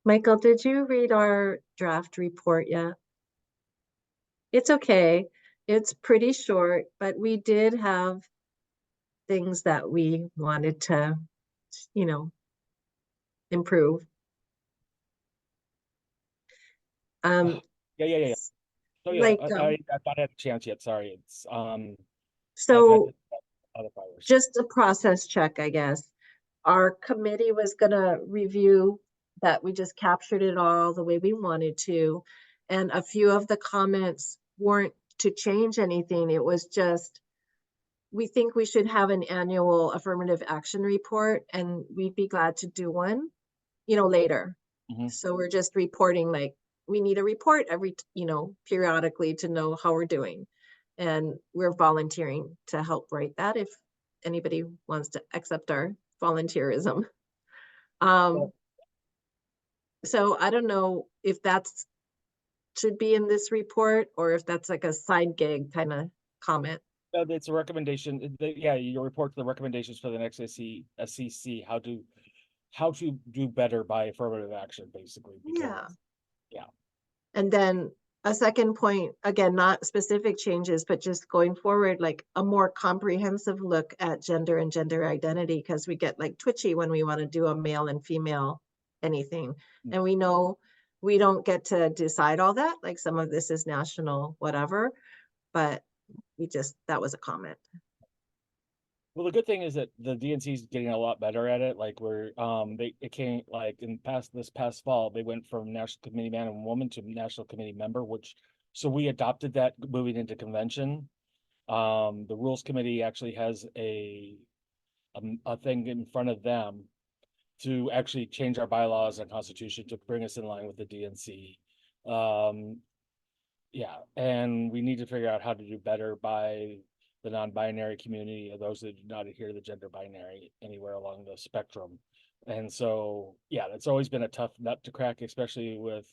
Michael, did you read our draft report yet? It's okay. It's pretty short, but we did have things that we wanted to, you know, improve. Um, Yeah. So yeah, like I've not had a chance yet. Sorry, it's I've had so other fires. just a process check, I guess. Our committee was gonna review that we just captured it all the way we wanted to. And a few of the comments weren't to change anything. It was just we think we should have an annual affirmative action report, and we'd be glad to do one, later. Hmm. So we're just reporting, like, we need a report every, periodically to know how we're doing. And we're volunteering to help write that if anybody wants to accept our volunteerism. Um, so I don't know if that's should be in this report or if that's like a side gig kind of comment. It's a recommendation. Yeah, you report the recommendations for the next SEC, how to do better by affirmative action, basically. Because Yeah. yeah, And then a second point, again, not specific changes, but just going forward, like a more comprehensive look at gender and gender identity, because we get like twitchy when we want to do a male and female anything. mm. And we know we don't get to decide all that. Like some of this is national, whatever, but that was a comment. Well, the good thing is that the DNC is getting a lot better at it. Like we're it came like this past fall, they went from National Committee Man and Woman to National Committee Member, which so we adopted that moving into convention. The Rules Committee actually has a thing in front of them to actually change our bylaws and constitution to bring us in line with the DNC. Um, yeah, and we need to figure out how to do better by the non-binary community or those that do not adhere to the gender binary anywhere along the spectrum. And so, yeah, that's always been a tough nut to crack, especially with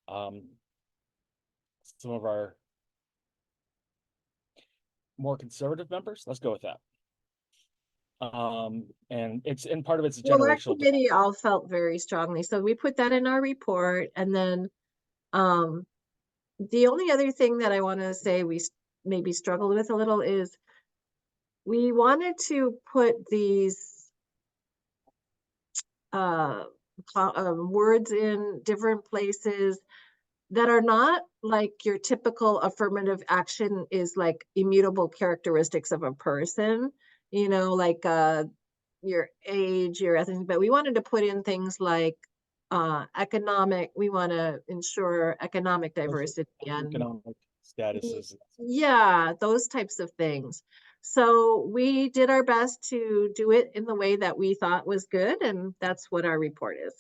um, some of our more conservative members. Let's go with that. And part of it's a Well, our generational. committee all felt very strongly. So we put that in our report. And then um, the only other thing that I want to say we maybe struggled with a little is we wanted to put these uh, words in different places that are not like your typical affirmative action is like immutable characteristics of a person, like your age, your ethnicity, but we wanted to put in things like economic, we want to ensure economic diversity and Economic statuses. yeah, those types of things. So we did our best to do it in the way that we thought was good, and that's what our report is.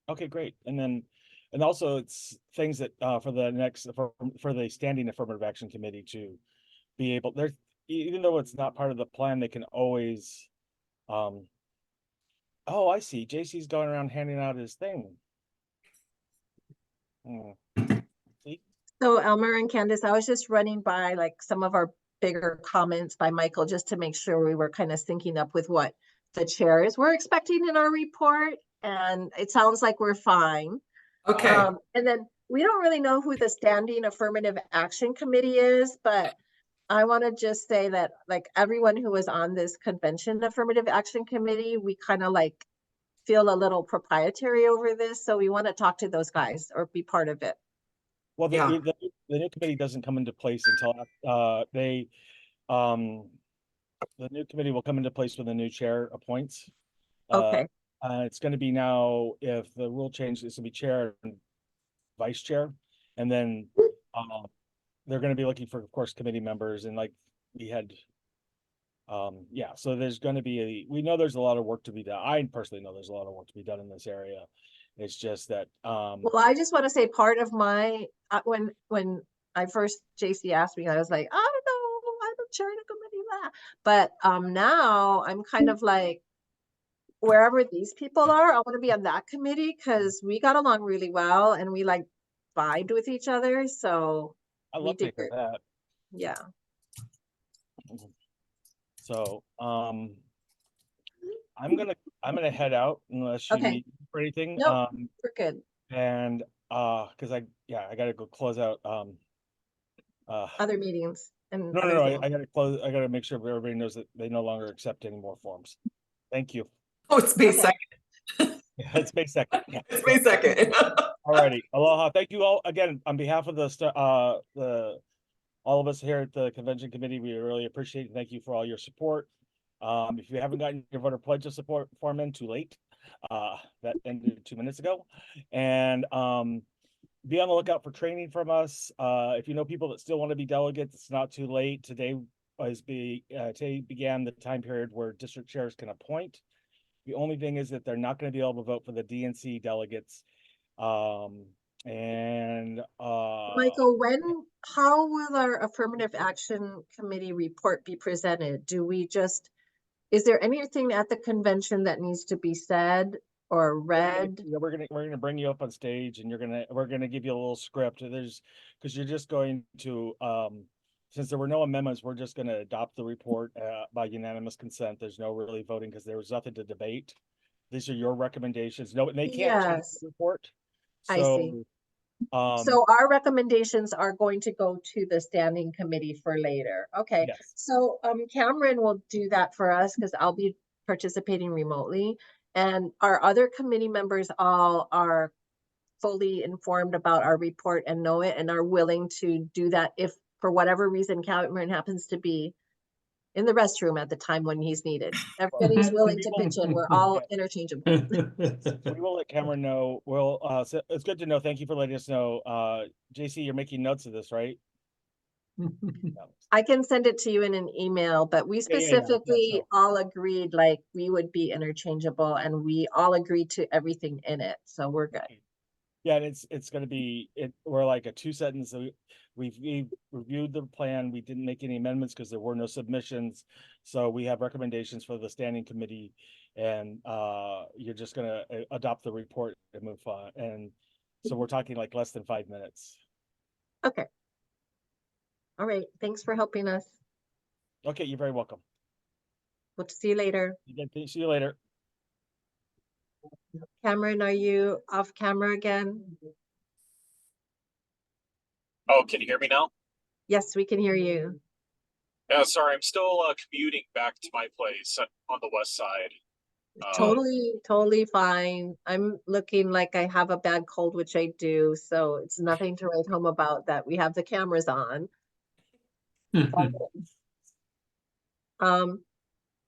Okay, great. And also it's things that for the next for the standing affirmative action committee to be able there, even though it's not part of the plan, they can always um oh, I see. JC's going around handing out his thing. Hmm. See? So Elmer and Candace, I was just running by like some of our bigger comments by Michael just to make sure we were kind of syncing up with what the chairs were expecting in our report. And it sounds like we're fine. Okay. And then we don't really know who the Standing Affirmative Action Committee is, but I want to just say that like everyone who was on this convention Affirmative Action Committee, we kind of like feel a little proprietary over this. So we want to talk to those guys or be part of it. Well, Yeah. the new committee doesn't come into place until they um the new committee will come into place when the new chair appoints. Uh, Okay. it's going to be now, if the rule change, it's going to be chair and vice chair, and then um, they're going to be looking for, of course, committee members, and like we had, yeah. So there's going to be we know there's a lot of work to be done. I personally know there's a lot of work to be done in this area. It's just that Well, I just want to say part of my when I first JC asked me, I was like, I don't know, I don't chair the committee, blah. But now I'm kind of like wherever these people are, I want to be on that committee because we got along really well and we like vibed with each other. So I we love to did hear good. that. Yeah. So I'm gonna head out unless you Okay. need for anything. Nope, we're good. And because I gotta go close out Other meetings and no, other things. I gotta close. I gotta make sure everybody knows that they no longer accept any more forms. Thank you. Oh, it's May Okay. 2nd. It's May 2nd. Yeah. It's May 2nd. Alrighty. Aloha. Thank you all again on behalf of all of us here at the convention committee. We really appreciate it. Thank you for all your support. If you haven't gotten your voter pledge of support form in, too late. That ended 2 minutes ago. And be on the lookout for training from us. If you know people that still want to be delegates, it's not too late. Today began the time period where district chairs can appoint. The only thing is that they're not going to be able to vote for the DNC delegates. Michael, how will our Affirmative Action Committee report be presented? Is there anything at the convention that needs to be said or read? we're gonna bring you up on stage, and we're gonna give you a little script. Because you're just going to since there were no amendments, we're just gonna adopt the report by unanimous consent. There's no really voting because there was nothing to debate. These are your recommendations. No, they can't change Yes, the report. I see. So So our recommendations are going to go to the standing committee for later. Okay. yes. So Cameron will do that for us because I'll be participating remotely. And our other committee members all are fully informed about our report and know it and are willing to do that if for whatever reason Cameron happens to be in the restroom at the time when he's needed. Everybody's willing to pitch in. We're all interchangeable. We will let Cameron know. So it's good to know. Thank you for letting us know. JC, you're making notes of this, right? I can send it to you in an email, but we specifically all agreed like we would be interchangeable and we all agreed to everything in it. So we're good. Yeah, and it's going to be we're like a 2-sentence. We've reviewed the plan. We didn't make any amendments because there were no submissions. So we have recommendations for the standing committee, and you're just going to adopt the report and move on. And so we're talking like less than 5 minutes. Okay. All right. Thanks for helping us. Okay, you're very welcome. We'll see you later. See you later. Cameron, are you off camera again? Oh, can you hear me now? Yes, we can hear you. Yeah, sorry, I'm still commuting back to my place on the west side. Totally fine. I'm looking like I have a bad cold, which I do, so it's nothing to write home about that we have the cameras on.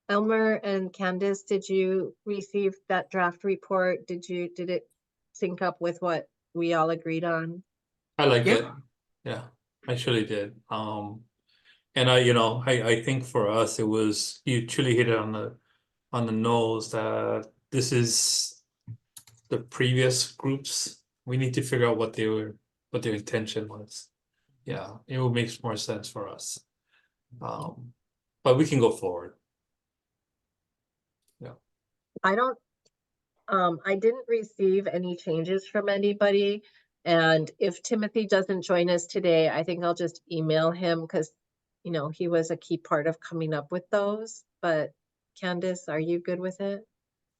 Elmer and Candace, did you receive that draft report? Did it sync up with what we all agreed on? I like it. Yeah, I surely did. And I think for us it was, you truly hit it on the nose that this is the previous groups. We need to figure out what their intention was. Yeah, it will make more sense for us. But we can go forward. Yeah. I didn't receive any changes from anybody. And if Timothy doesn't join us today, I think I'll just email him because, he was a key part of coming up with those. But Candace, are you good with it?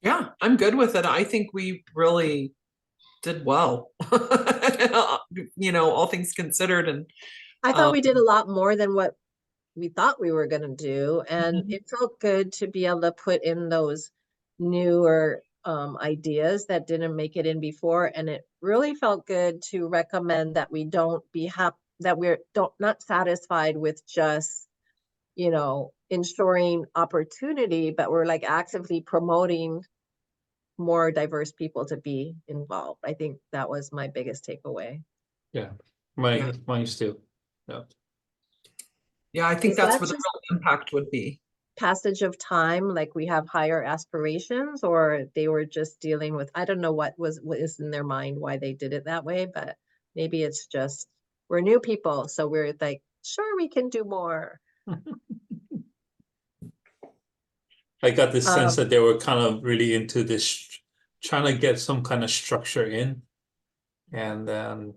Yeah, I'm good with it. I think we really did well. All things considered. And I thought we did a lot more than what we thought we were going to do. And it felt good to be able to put in those newer ideas that didn't make it in before. And it really felt good to recommend that we don't be not satisfied with just, ensuring opportunity, but we're like actively promoting more diverse people to be involved. I think that was my biggest takeaway. Yeah, mine's too. Yeah. Yeah, I think Is that's that where the just real impact would be. passage of time, like we have higher aspirations, or they were just dealing with, I don't know what is in their mind, why they did it that way, but maybe it's just, we're new people. So we're like, sure, we can do more. I got this sense that they were kind of really into this, trying to get some kind of structure in. And then,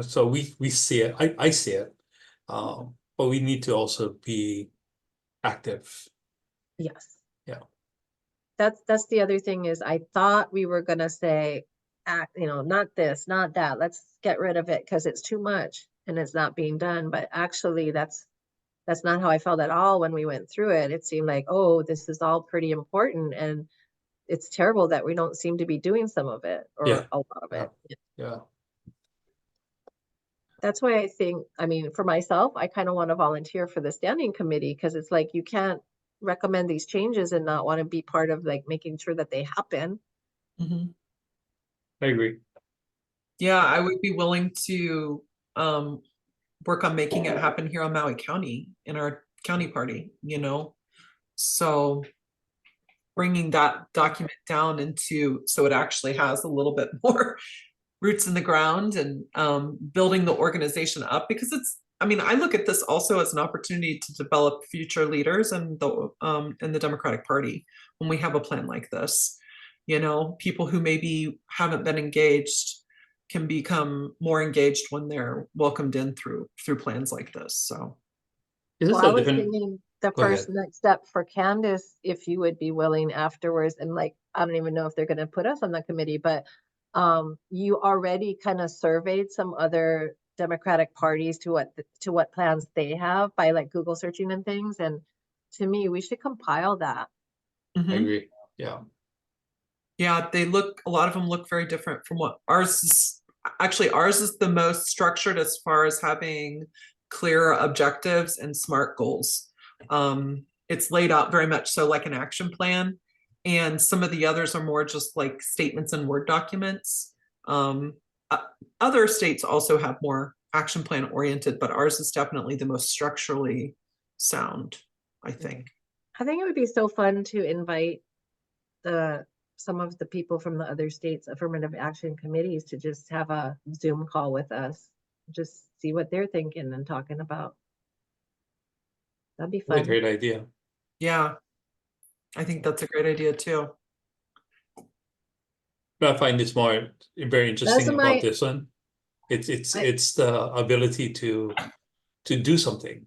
so we see it, I see it. But we need to also be active. Yes. Yeah. That's the other thing is I thought we were going to say act, not this, not that, let's get rid of it because it's too much and it's not being done. But actually that's not how I felt at all when we went through it. It seemed like, oh, this is all pretty important, and it's terrible that we don't seem to be doing some of it or Yeah. a lot of it. Yeah. That's why I think, I mean, for myself, I kind of want to volunteer for the standing committee, because it's like you can't recommend these changes and not want to be part of like making sure that they happen. Mhm. I agree. Yeah, I would be willing to work on making it happen here on Maui County in our county party, So bringing that document down into, so it actually has a little bit more roots in the ground, and building the organization up, because I look at this also as an opportunity to develop future leaders in the Democratic Party when we have a plan like this. People who maybe haven't been engaged can become more engaged when they're welcomed in through plans like this. So Is this Well, I a was different? thinking the Go first ahead. next step for Candace, if you would be willing afterwards, and like, I don't even know if they're going to put us on the committee, but you already kind of surveyed some other Democratic parties to what plans they have by like Google searching and things. And to me, we should compile that. I mhm. agree. Yeah. Yeah, a lot of them look very different from what ours is. Actually, ours is the most structured as far as having clear objectives and SMART goals. It's laid out very much so like an action plan, and some of the others are more just like statements and Word documents. Other states also have more action plan oriented, but ours is definitely the most structurally sound, I think. I think it would be so fun to invite some of the people from the other states' affirmative action committees to just have a Zoom call with us, just see what they're thinking and talking about. That'd be That's a fun. great idea. Yeah, I think that's a great idea too. But I find this very interesting about my- this one. It's I- it's the ability to do something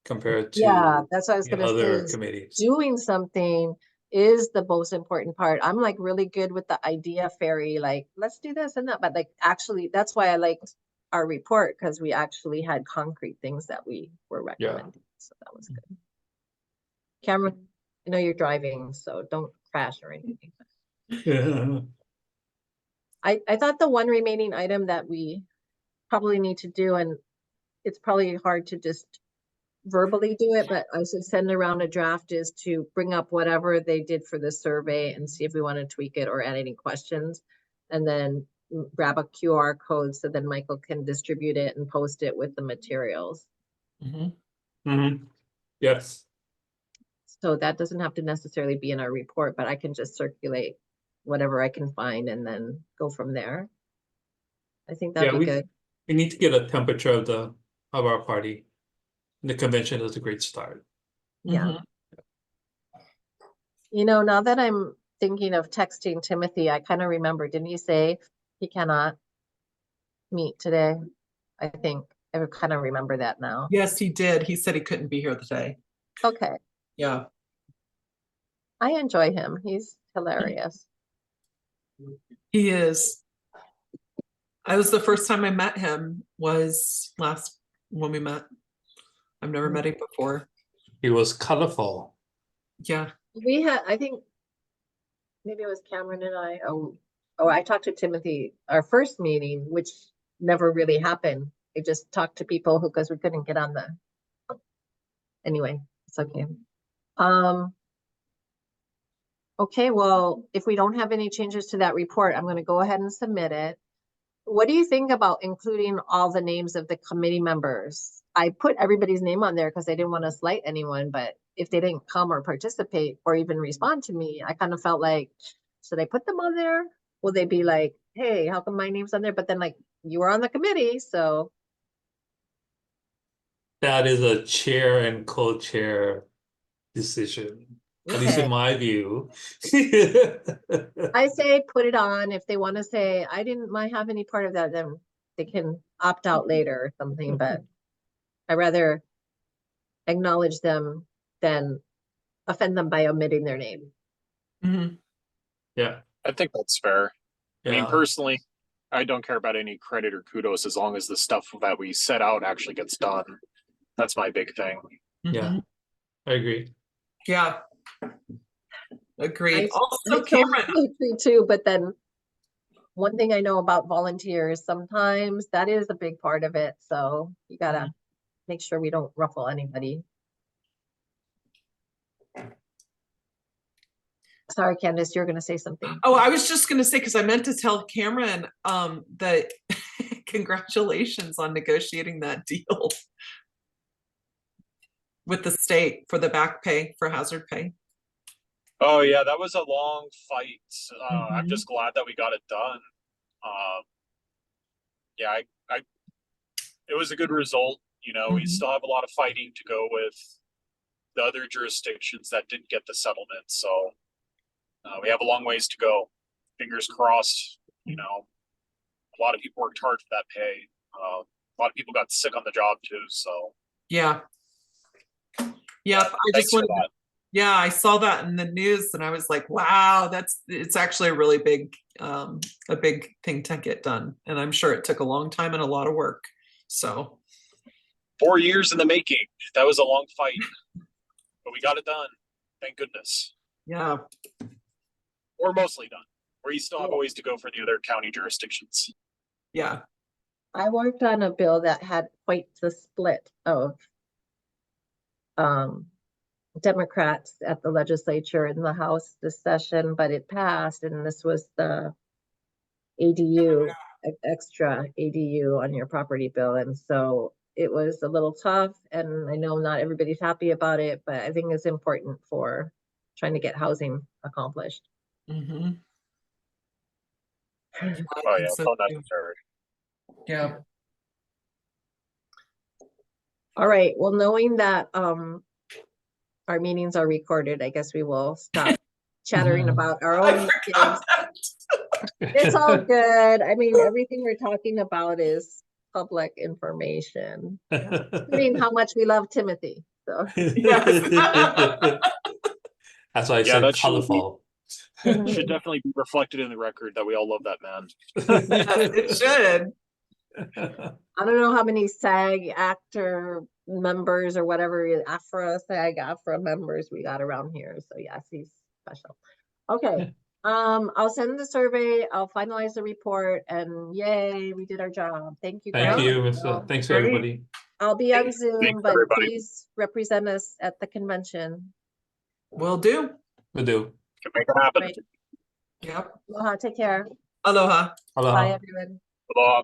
compared to Yeah, that's what I was the gonna say, other is committees. doing something is the most important part. I'm like really good with the idea fairy, like, let's do this and that, but like actually that's why I liked our report, because we actually had concrete things that we were recommending. So that was good. Cameron, I know you're driving, so don't crash or anything. Yeah. I thought the one remaining item that we probably need to do, and it's probably hard to just verbally do it, but I should send around a draft, is to bring up whatever they did for the survey and see if we want to tweak it or add any questions, and then grab a QR code so then Michael can distribute it and post it with the materials. Yes. So that doesn't have to necessarily be in our report, but I can just circulate whatever I can find and then go from there. I think that'd Yeah, be good. we need to get a temperature of our party. The convention is a great start. Yeah. Mhm. Now that I'm thinking of texting Timothy, I kind of remember, didn't you say he cannot meet today? I think I kind of remember that now. Yes, he did. He said he couldn't be here today. Okay. Yeah. I enjoy him. He's hilarious. He is. I was the first time I met him was when we met. I've never met him before. It was colorful. Yeah. We had, I think maybe it was Cameron and I. I talked to Timothy our first meeting, which never really happened. I just talked to people because we couldn't get on the. Anyway, it's okay. Okay, well, if we don't have any changes to that report, I'm going to go ahead and submit it. What do you think about including all the names of the committee members? I put everybody's name on there because I didn't want to slight anyone, but if they didn't come or participate or even respond to me, I kind of felt like, should I put them on there? Will they be like, hey, how come my name's on there? But then like, you were on the committee, so. That is a chair and co-chair decision, at least in Okay. my view. I say put it on. If they want to say, I didn't have any part of that, then they can opt out later or something, but I rather acknowledge them than offend them by omitting their name. Mhm. Yeah. I think that's fair. I mean, Yeah. personally, I don't care about any credit or kudos as long as the stuff that we set out actually gets done. That's my big thing. Yeah, Mhm. I agree. Yeah. Agreed. I Also, totally Cameron, agree too, but then one thing I know about volunteers, sometimes that is a big part of it. So you gotta make sure we don't ruffle anybody. Sorry, Candace, you're gonna say something. oh, I was just gonna say, because I meant to tell Cameron that congratulations on negotiating that deal with the state for the back pay for hazard pay. Oh yeah, that was a long fight. I'm Mhm. just glad that we got it done. Yeah, it was a good result. You know, we Mhm. still have a lot of fighting to go with the other jurisdictions that didn't get the settlement. So we have a long ways to go. Fingers crossed. You know, a lot of people worked hard for that pay. A lot of people got sick on the job too. So Yeah. Yep. I thanks just for wanted that. Yeah, I saw that in the news and I was like, wow, it's actually a really big thing to get done. And I'm sure it took a long time and a lot of work. So 4 years in the making. That was a long fight, but we got it done. Thank goodness. yeah. We're mostly done. We still have a Yeah. ways to go for the other county jurisdictions. Yeah. I worked on a bill that had quite the split of Democrats at the legislature in the House this session, but it passed, and this was the ADU, extra ADU on your property bill. And so it was a little tough, and I know not everybody's happy about it, but I think it's important for trying to get housing accomplished. Mm-hmm. Oh yeah, so necessary. Yeah. All right, well, knowing that our meetings are recorded, I guess we will stop chattering about our I own forgot meetings. that. It's all good. I mean, everything we're talking about is public information, including how much we love Timothy. So Yes. That's why I Yeah, said that should be- colorful. Should definitely be reflected in the record that we all love that man. Yes, it should. I don't know how many SAG actor members or whatever, SAG AFRA members we got around here. So yes, he's special. Okay. I'll send the survey, I'll finalize the report, and yay, we did our job. Thank you Thank guys. you, Mr. Thanks Great. everybody. I'll be on Thanks. Zoom, Thanks, but everybody. please represent us at the convention. Will do. We do. Can make it happen. Great. Yep. Aloha, take care. Aloha. Bye, Aloha. everyone. Aloha.